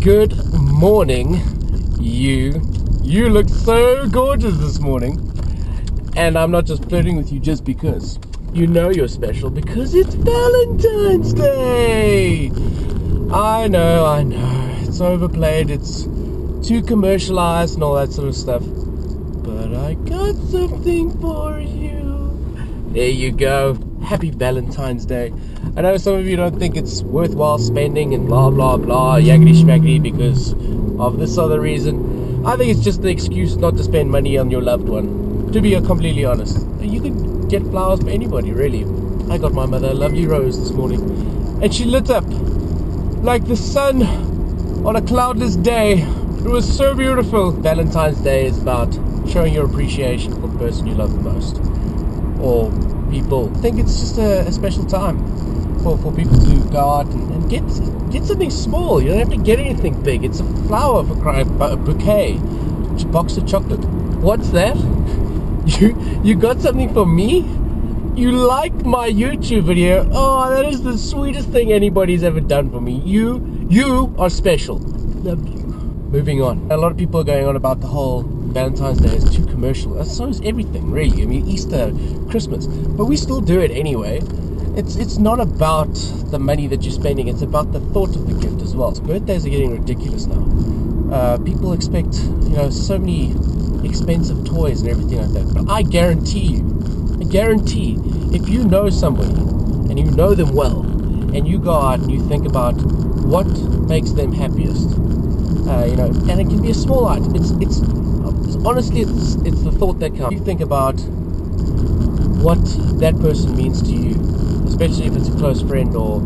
Good morning. You look so gorgeous this morning. And I'm not just flirting with you just because. You know you're special because it's Valentine's Day. I know. It's overplayed. It's too commercialized and all that sort of stuff. But I got something for you. There you go. Happy Valentine's Day. I know some of you don't think it's worthwhile spending and blah blah blah, yaggity schmaggity, because of this other reason. I think it's just the excuse not to spend money on your loved one, to be completely honest. You can get flowers for anybody, really. I got my mother a lovely rose this morning, and she lit up like the sun on a cloudless day. It was so beautiful. Valentine's Day is about showing your appreciation for the person you love the most, or people. I think it's just a special time for people to go out and get something small. You don't have to get anything big. It's a flower, for crying, a bouquet, a box of chocolate. What's that? You got something for me? You liked my YouTube video? Oh, that is the sweetest thing anybody's ever done for me. You are special. Love you. Moving on. A lot of people are going on about the whole Valentine's Day is too commercial. So is everything, really. I mean, Easter, Christmas, but we still do it anyway. It's not about the money that you're spending. It's about the thought of the gift as well. Birthdays are getting ridiculous now. People expect, so many expensive toys and everything like that. But I guarantee, if you know somebody and you know them well, and you go out and you think about what makes them happiest, and it can be a small item. It's honestly, it's the thought that counts. You think about what that person means to you, especially if it's a close friend or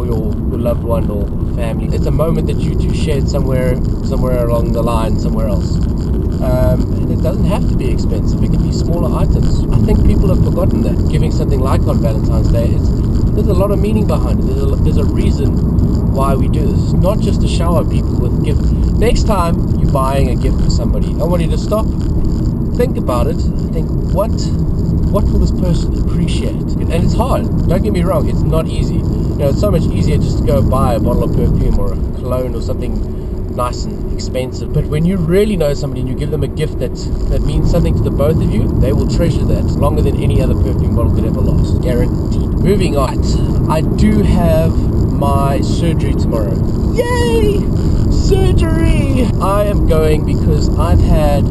your loved one or family. It's a moment that you two shared somewhere along the line, somewhere else. And it doesn't have to be expensive. It can be smaller items. I think people have forgotten that. Giving something like on Valentine's Day, there's a lot of meaning behind it. There's a reason why we do this. It's not just to shower people with gifts. Next time you're buying a gift for somebody, I want you to stop, think about it, think what will this person appreciate? And it's hard, don't get me wrong, it's not easy. It's so much easier just to go buy a bottle of perfume or a cologne or something nice and expensive. But when you really know somebody and you give them a gift that means something to the both of you, they will treasure that longer than any other perfume bottle could ever last. Guaranteed. Moving on. I do have my surgery tomorrow. Yay! Surgery! I am going because I've had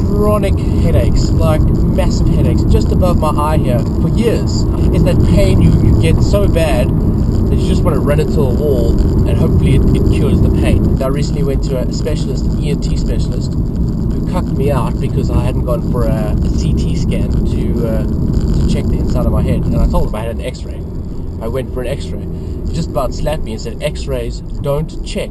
chronic headaches, like massive headaches, just above my eye here for years. It's that pain you get so bad that you just want to run into a wall and hopefully it cures the pain. I recently went to a specialist, an ENT specialist, who cucked me out because I hadn't gone for a CT scan to check the inside of my head, and I told him I had an x-ray. I went for an x-ray. He just about slapped me and said, x-rays don't check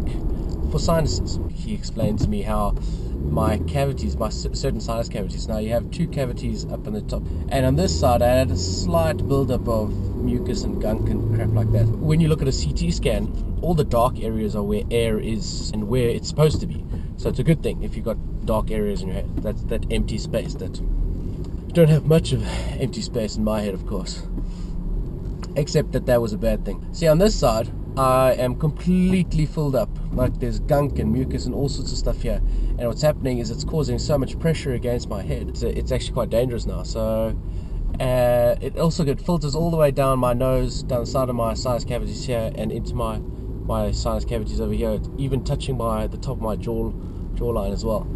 for sinuses. He explained to me how my cavities, my certain sinus cavities, now you have two cavities up on the top, and on this side I had a slight buildup of mucus and gunk and crap like that. When you look at a CT scan, all the dark areas are where air is and where it's supposed to be. So it's a good thing if you've got dark areas in your head. That's that empty space. That you don't have much of empty space in my head, of course, except that was a bad thing. See, on this side I am completely filled up, like there's gunk and mucus and all sorts of stuff here, and what's happening is it's causing so much pressure against my head. It's actually quite dangerous now. So it also filters all the way down my nose, down the side of my sinus cavities here, and into my sinus cavities over here, even touching the top of my jawline as well.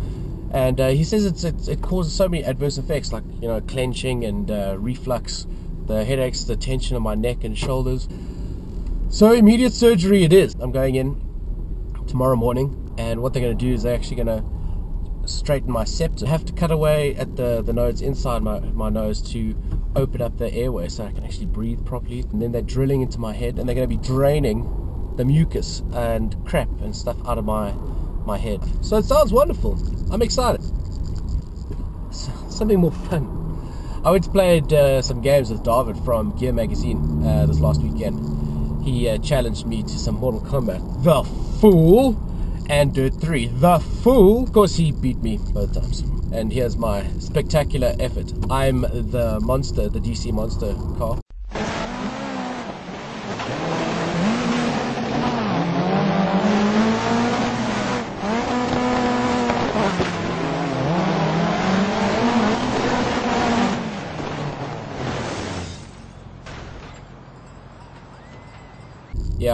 And he says it causes so many adverse effects, like clenching and reflux, the headaches, the tension on my neck and shoulders. So immediate surgery it is. I'm going in tomorrow morning, and what they're going to do is they're actually going to straighten my septum. I have to cut away at the nodes inside my nose to open up the airway so I can actually breathe properly. And then they're drilling into my head, and they're going to be draining the mucus and crap and stuff out of my head. So it sounds wonderful. I'm excited. Something more fun. I went to play some games with Devon from Gear Magazine this last weekend. He challenged me to some Mortal Kombat. The fool! And Dirt 3. The fool! Of course, he beat me both times. And here's my spectacular effort. I'm the monster, the DC monster car.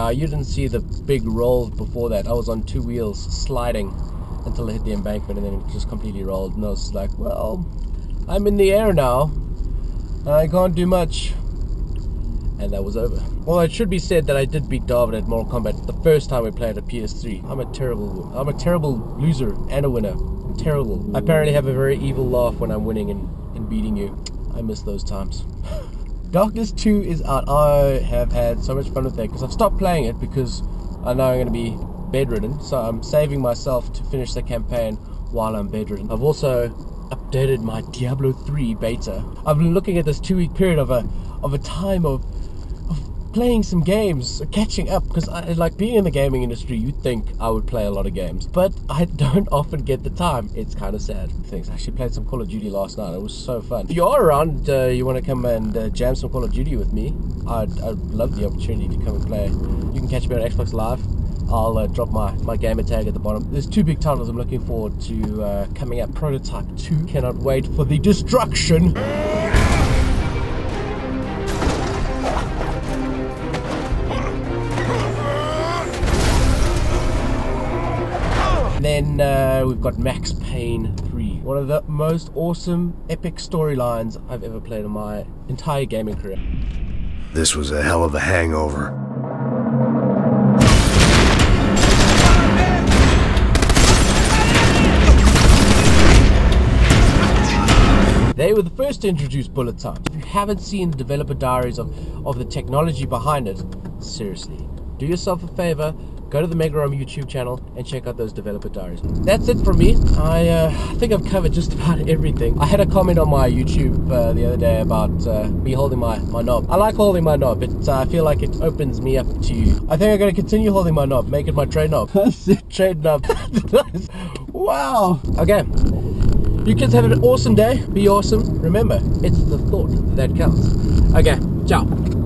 Yeah, you didn't see the big roll before that. I was on 2 wheels sliding until I hit the embankment, and then it just completely rolled. And I was like, well, I'm in the air now, and I can't do much. And that was over. Well, it should be said that I did beat Devon at Mortal Kombat the first time we played at PS3. I'm a terrible loser and a winner. I'm terrible. I apparently have a very evil laugh when I'm winning and beating you. I miss those times. Darkness 2 is out. I have had so much fun with that because I've stopped playing it because I know I'm going to be bedridden. So I'm saving myself to finish the campaign while I'm bedridden. I've also updated my Diablo 3 beta. I've been looking at this 2-week period of a time of playing some games, catching up, because I like being in the gaming industry. You'd think I would play a lot of games, but I don't often get the time. It's kind of sad. Things. I actually played some Call of Duty last night. It was so fun. If you are around, you want to come and jam some Call of Duty with me, I'd love the opportunity to come and play. You can catch me on Xbox Live. I'll drop my gamer tag at the bottom. There's 2 big titles I'm looking forward to coming out. Prototype 2. Cannot wait for the destruction. And then we've got Max Payne 3. One of the most awesome, epic storylines I've ever played in my entire gaming career. This was a hell of a hangover. They were the first to introduce bullet time. If you haven't seen the developer diaries of the technology behind it, seriously, do yourself a favor, go to the Megarom YouTube channel and check out those developer diaries. That's it from me. I think I've covered just about everything. I had a comment on my YouTube the other day about me holding my knob. I like holding my knob. I feel like it opens me up to you. I think I'm going to continue holding my knob, make it my trade knob. Trade knob. Wow. Okay. You kids have an awesome day. Be awesome. Remember, it's the thought that counts. Okay, ciao.